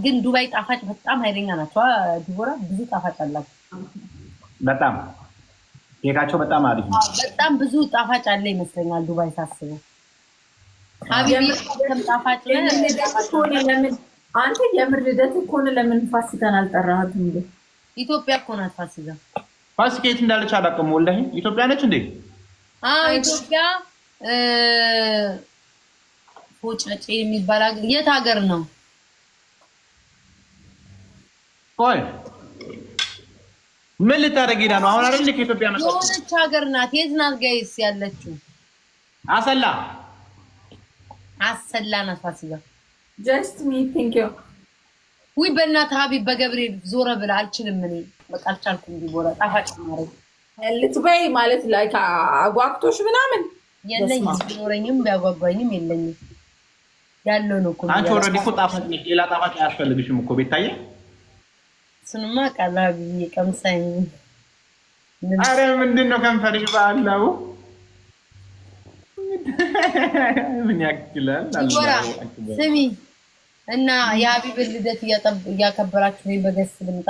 ግን ዱባይ ጣፋጭ በጣም ኃይለኛ ናቸው። ዲቦራ ብዙ ጣፋጭ አላቸው። በጣም ኬካቸው በጣም አሪፍ ነው። በጣም ብዙ ጣፋጭ አለ ይመስለኛል ዱባይ ሳስበው። ሀቢቢ ጣፋጭ ለምን አንተ የምር ልደት እኮ ነው። ለምን ፋሲካን አልጠራሃትም እንዴ? ኢትዮጵያ እኮ ናት ፋሲካ። ፋሲካ የት እንዳለች አላውቅም። ወላሂ ኢትዮጵያ ነች እንዴ? ኢትዮጵያ ፎጨጬ የሚባል የት ሀገር ነው? ቆይ ምን ልታደርጊ ነው? አሁን አይደል ከኢትዮጵያ መጣች። የሆነች ሀገር ናት። የት ናት ጋይስ ያለችው? አሰላ ናት ፋሲካ። ጀስት ሚ ቲንክ ዩ ወይ በእናትህ ሀቢብ በገብርኤል ዞረ ብላ አልችልም። እኔ በቃ አልቻልኩም። ዲቦራ ጣፋጭ ማረግ ልትበይ ማለት ላይ አጓግቶሽ ምናምን የለኝም። ቢኖረኝም ቢያጓጓኝም የለኝም። ያለው ነው እኮ አንቺ ኦልሬዲ እኮ ጣፋጭ ነሽ። ሌላ ጣፋጭ አያስፈልግሽም እኮ ቤታዬ። ስንማ ቃላ ቢዬ ቀምሳኝ። አረ ምንድነው ከንፈርሽ ባለው ምን ያክላል? ስሚ እና የሀቢብን ልደት እያከበራችሁ ነው። በገስ ልምጣ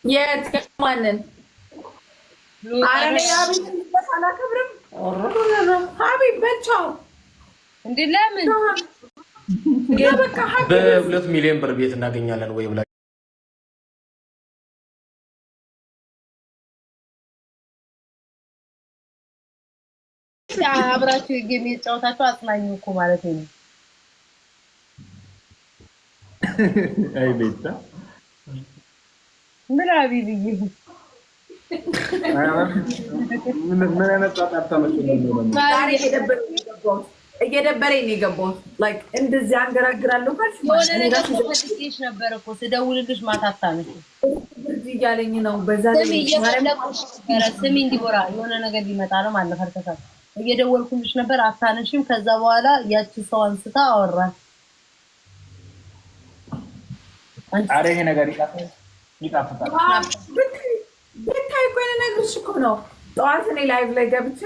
የት ከማንን? አረ የሀቢብን ልደት አላከብርም። ሀቢብ በቻው እንዴ ለምን በ2 ሚሊዮን ብር ቤት እናገኛለን ወይ ብላ አብራችሁ ጌም እየተጫወታችሁ አጽናኙ እኮ ማለት ነው። አይ ቤታ ምን አቢብዬ ምን አይነት ጣጣ ነው? እየደበረኝ ነው የገባሁት። ላይክ እንደዚህ አንገራግራለሁ ካልሽ የሆነ ነገር ፈልጌሽ ነበር እኮ ስደውልልሽ ማታታ ነሽ እያለኝ ነው። በዛ ላይ ስሚ እንዲቦራ የሆነ ነገር ሊመጣ ነው ማለት ፈርተታል። እየደወልኩልሽ ነበር አታነሽም። ከዛ በኋላ ያቺ ሰው አንስታ አወራን። አረ ይሄ ነገር ይጣፍጣል። ብታይ እኮ የነገርሽ እኮ ነው። ጠዋት እኔ ላይቭ ላይ ገብቼ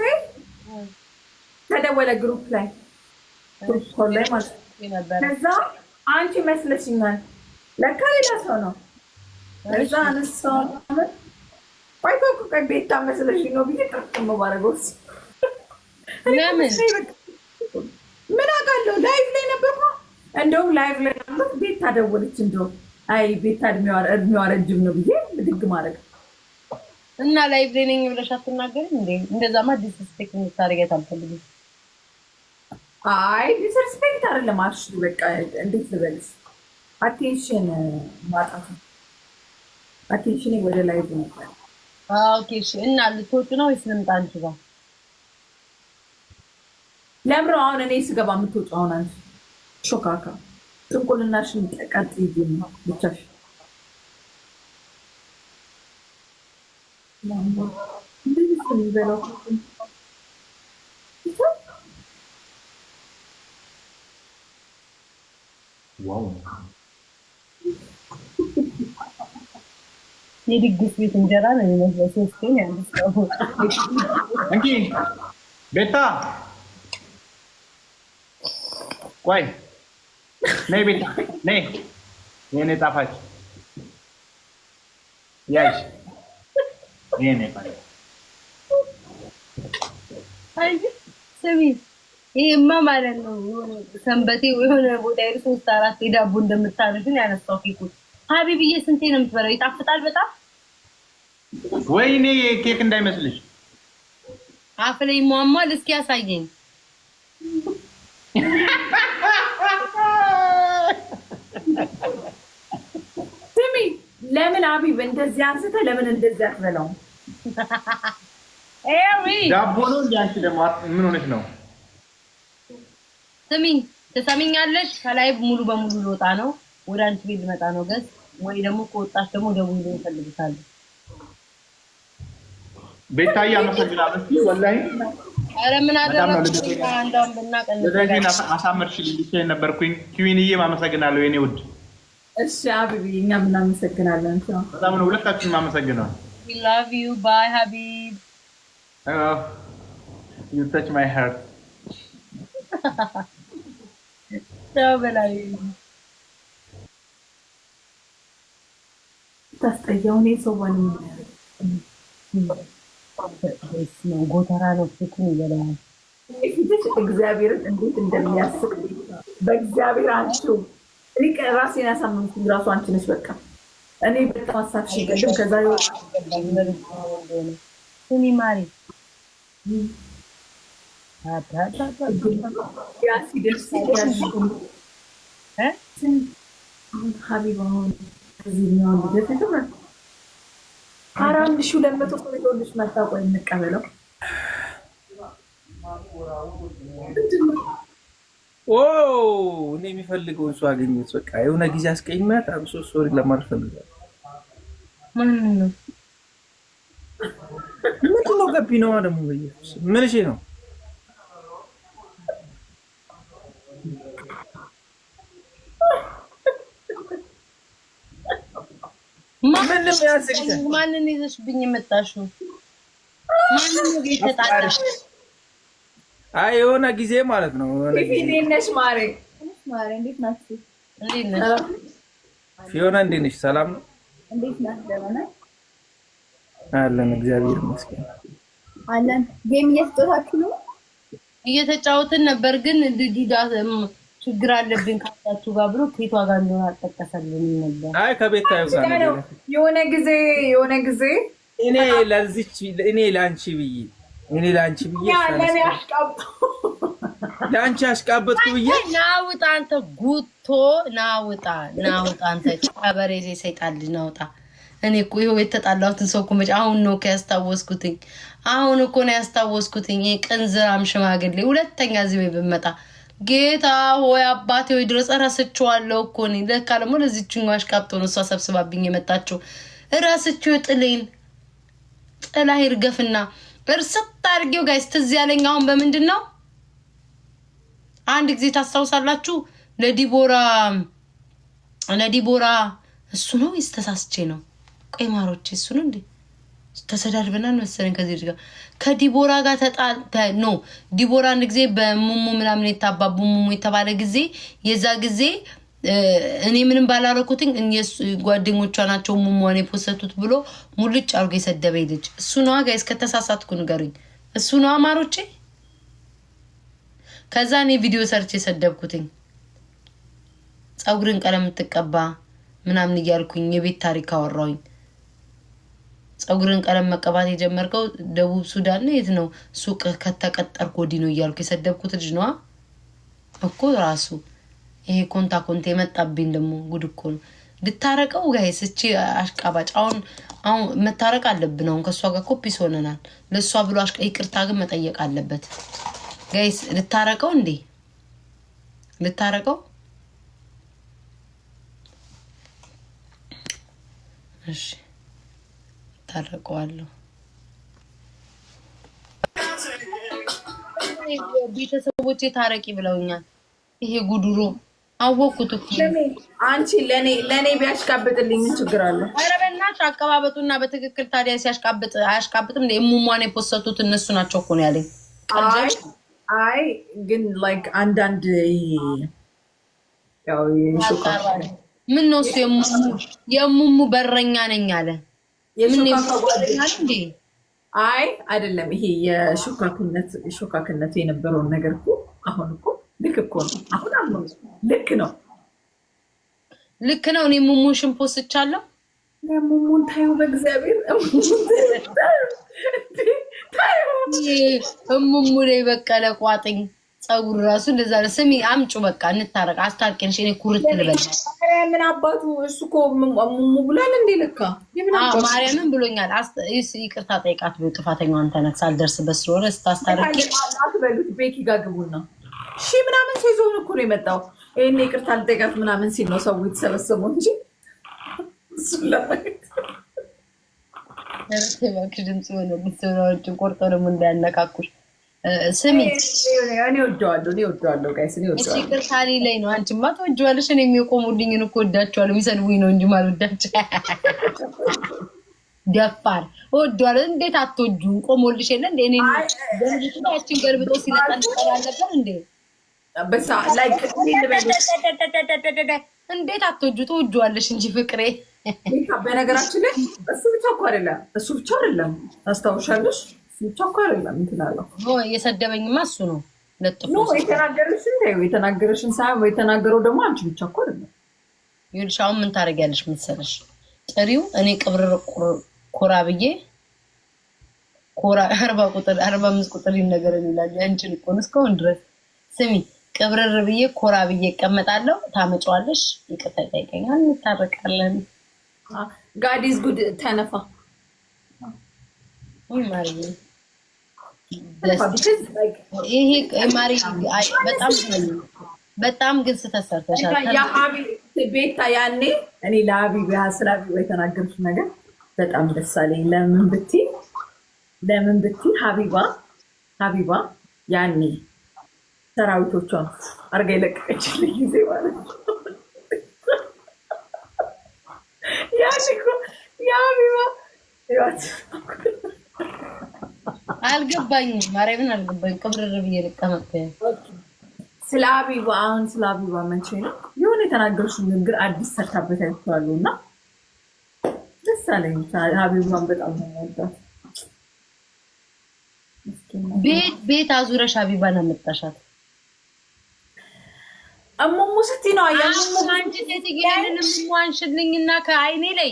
ተደወለ ግሩፕ ላይ ማለት ነው። ከዛ አንቺ መስለሽኛል፣ ለካ ሌላ ሰው ነው። ከዛ አነሳው ቆይቶ እኮ ቤታ መስለሽኝ ነው ብዬ ጥርቅም ባረገውስ ለምን ምን አውቃለሁ። ላይቭ ላይ ነበርኩ። እንደውም ላይቭ ላይ ነበር። ቤታ ደወለች። እንደውም አይ ቤታ እድሜዋ ረጅም ነው ብዬ ብድግ ማድረግ እና ላይቭ ላይ ነኝ ብለሽ አትናገሪም እንዴ? እንደዛማ ዲስሪስፔክት እንድታደርጊያት አልፈልግም። አይ ዲስሪስፔክት አይደለም አልሽ። በቃ እንዴት ልበልሽ፣ አቴንሽን ማጣት ነው። አቴንሽን ወደ ላይቭ ነው። ኦኬ እሺ። እና ልትወጪ ነው ወይስ ልምጣ አንቺ ጋር? ለምሮ አሁን እኔ ስገባ የምትወጪው አሁን አንቺ ሾካካ ጥንቁልናሽን ቀጥይ ነው ብቻሽ። የድግስ ቤት እንጀራ ነው የሚመስለው። ሶስቱን ያንስው እንኪ ቤታ ቆይ ነይ ቤታ ነይ። የኔ ጣፋጭ ያሽ የኔ ጣፋጭ አይ ስሚ ይሄማ ማለት ነው ሰንበቴ የሆነ ቦታ ይሩ 3-4 ዳቦ እንደምታነሽን ያነሳው ኬኩ። ሀቢብዬ ስንቴ ነው የምትበላው? ይጣፍጣል በጣም። ወይኔ ኬክ እንዳይመስልሽ አፍ ላይ ሟሟል። እስኪ ያሳየኝ። ስሚ ለምን ሀቢብ እንደዚህ አንስተህ ለምን እንደዚህ አትበላውም? ዳቦ ነው እንዴ? አንቺ ደግሞ ምን ሆነሽ ነው? ስሚኝ ትሰሚኛለሽ? ከላይ ሙሉ በሙሉ ልወጣ ነው። ወደ አንቺ ቤት ልመጣ ነው ገዝ ወይ ደግሞ ከወጣሽ ደግሞ ደውዬ እፈልግሻለሁ። ቤታዬ አመሰግናለሁ። ወላሂ አረ ምን አደረኩኝ? አንዳም ብናቀን ለዚህ አሳመርሽልኝ ብቻዬን ነበርኩኝ። ኪዊንዬ አመሰግናለሁ የኔ ውድ። እሺ ሀቢብ እኛም እናመሰግናለን። በጣም ነው ሁለታችንም አመሰግናለሁ። we love you bye ሀቢብ you touch my heart ቻው በላይ ታስጠያው ነው ሰዋን ነው ጎተራ ነው ፍቱን ይበላል። ፊትሽ እግዚአብሔርን እንዴት እንደሚያስቅ በእግዚአብሔር አንቺው እኔ ራሴን ያሳመንኩኝ ራሱ አንቺ ነሽ። በቃ እኔ በጣም አሳፍሽ ገድም ከዛ ስሚ ማሪ ያ ሲደርስ ሀቢባ አሁን እዚህኛው ልደትም 4200 ሰው ይዞልሽ መጣ። ቆይ እንቀበለው። እኔ የሚፈልገውን ሰው አገኘሁት። በቃ የሆነ ጊዜ አስቀይሜያት አምሶ ሶሪ ለማለት ፈልጋለሁ። ምንድን ነው ገቢ ነው ደግሞ ምን እሺ ነው ማንን ይዘሽብኝ የመጣሽው? ማንን ነው የተጣጣሽ? አይ የሆነ ጊዜ ማለት ነው። እንዴት ነሽ ማሬ? ማሬ እንዴት ናችሁ? እንዴት ነሽ ፊዮና? እንዴት ነሽ? ሰላም ነው? እንዴት ነሽ? ደህና ነሽ? አለን እግዚአብሔር ይመስገን አለን። ጌም እየተጫወታችሁ ነው? እየተጫወትን ነበር፣ ግን ልጅዳ ችግር አለብኝ ካታችሁ ጋር ብሎ ከቷ ጋር እንደሆነ አልጠቀሰልኝ ነበር። አይ ከቤት ታዩ ጋር ነው። የሆነ ጊዜ እኔ ላንቺ ብዬ ለኔ አሽቃብጦ ላንቺ አሽቃበጥኩ ብዬ ናውጣ አንተ ጉቶ ናውጣ አንተ ጫበሬ ሰይጣን ልጅ ናውጣ። እኔ እኮ ይኸው የተጣላሁትን ሰው እኮ መቼ አሁን ነው ያስታወስኩትኝ። አሁን እኮ ነው ያስታወስኩትኝ። ቅንዝራም ሽማግሌ ሁለተኛ እዚህ ወይ ብመጣ ጌታ ሆይ አባቴ ሆይ ድረስ እረስቸዋለሁ እኮ እኔ ለካ ደግሞ ለዚህችኛው አሽቃብጦ ነው እሷ ሰብስባብኝ የመጣችው። እረስቸው ጥላ ይርገፍና እርስት አድርጌው ጋይስ ትዝ ያለኝ አሁን በምንድን ነው አንድ ጊዜ ታስታውሳላችሁ? ለዲቦራ እሱ ነው ተሳስቼ ነው። ቆይ ማሮቼ እሱ ነው እንዴ? ተሰዳድበናል መሰለኝ ከዚህ ልጅ ጋር ከዲቦራ ጋር ነው። ዲቦራ አንድ ጊዜ በሙሙ ምናምን የታባቡ ሙሙ የተባለ ጊዜ የዛ ጊዜ እኔ ምንም ባላረኩትኝ ጓደኞቿ ናቸው ሙሙዋን የፖሰቱት ብሎ ሙልጭ አርጎ የሰደበኝ ልጅ እሱ ነው። ጋይስ ከተሳሳትኩ ንገሩኝ። እሱ ነው አማሮቼ። ከዛ እኔ ቪዲዮ ሰርች የሰደብኩትኝ ፀጉርን ቀለም ትቀባ ምናምን እያልኩኝ የቤት ታሪክ አወራሁኝ። ፀጉርን ቀለም መቀባት የጀመርከው ደቡብ ሱዳን ነው የት ነው ሱቅ ከተቀጠርኩ ወዲህ ነው እያልኩ የሰደብኩት ልጅ ነው እኮ ራሱ። ይሄ ኮንታ የመጣብኝ ደግሞ ጉድ እኮ ነው። ልታረቀው ጋይስ እቺ አሽቃባጭ አሁን መታረቅ አለብን። አሁን ከሷ ጋር ኮፒስ ሆነናል። ለሷ ብሎ ይቅርታ ግን መጠየቅ አለበት ጋይስ። ልታረቀው እንዴ ልታረቀው? እሺ ታረቀዋለሁ። ቤተሰቦቼ ታረቂ ብለውኛል። ይሄ ጉዱሮ አወኩት እኮ አንቺ ለኔ ቢያሽቃብጥልኝ ምን ችግር አለ? ኧረ በእናትሽ አቀባበጡና በትክክል ታዲያ ሲያሽቃብጥ አያሽቃብጥም? የሙሟን የፖሰቱት እነሱ ናቸው እኮ ነው ያለኝ። አይ ግን ላይክ አንዳንድ ያው ምን ነው እሱ የሙሙ በረኛ ነኝ አለ። ምን ይፈልጋል እንዴ? አይ አይደለም። ይሄ የሾካክነት የነበረውን ነገር እኮ አሁን እኮ ልክ እኮ ነው። አሁን ልክ ነው። እኔ ሙሙን ሽምፖስ ቻለሁ። ሙሙን ታዩ በእግዚአብሔር ሙሙ ላይ በቀለ ቋጥኝ ፀጉር ራሱ እንደዛ ነው። ስሚ አምጩ በቃ እንታረቅ። አስታርቂንሽ እኔ ኩርት ልበል። ምን አባቱ እሱ እኮ ሙሙ ብሏል እንዴ? ለካ ማርያምን ብሎኛል። ይቅርታ ጠይቃት ብሎ ጥፋተኛው አንተ ነህ። ሳልደርስበት ስለሆነ ስታስታርቂ አትበሉት። ቤኪ ጋር ግቡና ምናምን ሲዞን እኮ ነው የመጣው። ይሄኔ ይቅርታ ልጠይቃት ምናምን ሲል ነው ሰው የተሰበሰበው እንጂ እሱን ለማየት እባክሽ ድምፅ ሆነ ብትሰራዎች ቆርጦ ደግሞ እንዳያነካኩሽ። ስሚ እኔ ወደዋለሁ ጋይስ፣ እኔ ወደዋለሁ። ይቅርታ ላይ ነው። አንቺማ ትወጂዋለሽ። እኔ የሚቆሙልኝን እኮ ወዳቸዋለሁ። የሚሰድቡኝ ነው እንጂ ማልወዳቸው ደፋር ወደዋለሁ። እንዴት አትወጂው? ቆሞልሽ የለ እንዴ? እኔ ያችን ገልብጦ ሲለጣል ነበር እንዴ? በሳ ላይክ እንዴት አትወጁ? ትወጂዋለሽ እንጂ ፍቅሬ። በነገራችን ላይ እሱ ብቻ እኮ አይደለም ታስታውሻለሽ? እሱ ብቻ እኮ አይደለም እንትን አለው የሰደበኝማ እሱ ነው። ለጥፎ የተናገረሽን ሳይሆን የተናገረው ደግሞ አንቺ ብቻ እኮ አይደለም። ይኸውልሽ አሁን ምን ታደርጊያለሽ መሰለሽ? ጥሪው እኔ ቅብርር ኮራ ብዬ ኮራ 45 ቁጥር ይነገር ይላል። አንቺን እኮ ነው እስካሁን ድረስ ስሚ ቅብርር ብዬ ኮራ ብዬ እቀመጣለሁ። ታመጫዋለሽ፣ ይቅርታ ይጠይቀኛል፣ እንታረቃለን። God is good ተነፋ ወይ ማሪ ይሄ ማሪ በጣም ግን ስተሰርተሻል። ቤታ ያኔ እኔ ለሀቢባ ስላቢባ የተናገርኩት ነገር በጣም ደስ አለኝ። ለምን ብትይ ሀቢባ ያኔ ሰራዊቶቿን አርጋ የለቀቀችልኝ ጊዜ ማለት ነው። ያኔ እኮ የሀቢባ አልገባኝም፣ ማርያምን አልገባኝም። ቅብርር ብዬ ልቀመጥ ስለ ሀቢባ መቼ ነው የሆነ የተናገርሽው ንግግር አዲስ ሰርታበት አይቼዋለሁ እና ደስ አለኝ። ሀቢባን በጣም ነው የምወዳት። ቤት አዙረሽ ሀቢባን አመጣሻት። እሙሙ ስትይ ነው አንቺ ሴትዮ ያንን አንሽልኝና ከአይኔ ላይ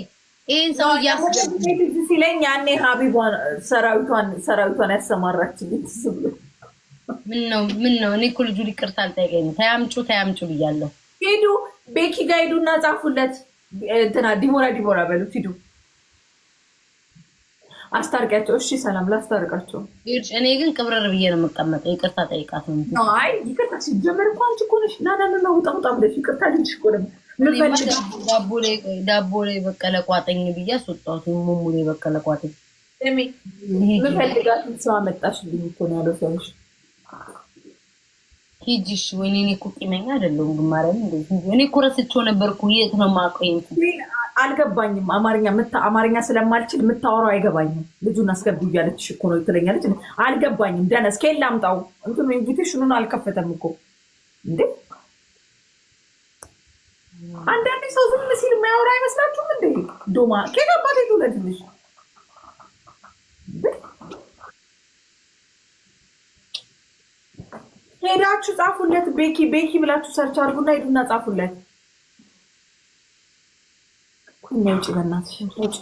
ይሄን ሰው ሲለኝ ያኔ ሀቢባን ሰራዊቷን ያሰማራችልኝ ስብሎ ምን ነው እኔ እኮ ልጁ ይቅርታ አልጠየቀኝም። ተያምጩ ብያለሁ። ሂዱ ቤኪ ጋር ሂዱና ጻፉለት። እንትና ዲቦራ በሉት ሂዱ አስታርቂያቸው። እሺ ሰላም ላስታርቃቸው። እኔ ግን ቅብረር ብዬ ነው የምቀመጠው። ይቅርታ ጠይቃት ነው። አይ ይቅርታ ሲጀመር እኮ አንቺ እኮ ነሽ ናና ውጣ ብለሽ ይቅርታ ልጅሽ እኮ ነው። ዳቦ ላይ በቀለ ቋጠኝ ብዬ አስወጣሁት። ሙሙ ላይ በቀለ ቋጠኝ ምፈልጋትን ሰው አመጣሽልኝ እኮ ነው ያለው ሰዎች ሂጂሽ። ወይኔ እኔ እኮ ቂመኛ አይደለሁም ግን ማርያም እኔ እኮ ረስቼው ነበርኩ። የት ነው የማውቀው? አልገባኝም። አማርኛ ስለማልችል የምታወራው አይገባኝም። ልጁን አስገቡ እያለችሽ እኮ ነው ትለኛለች። አልገባኝም። ደነስ ከየት ላምጣው? እንትኑ ኢንቪቴሽኑን አልከፈተም እኮ እንዴ። አንዳንዴ ሰው ዝም ሲል የማያወራ አይመስላችሁም እንዴ? ዶማ ከገባት ዱለትልሽ ሄዳችሁ ጻፉለት። ቤኪ ብላችሁ ሰርች አድርጉና ሄዱና ጻፉለት። ውጭ በእናትሽ ውጭ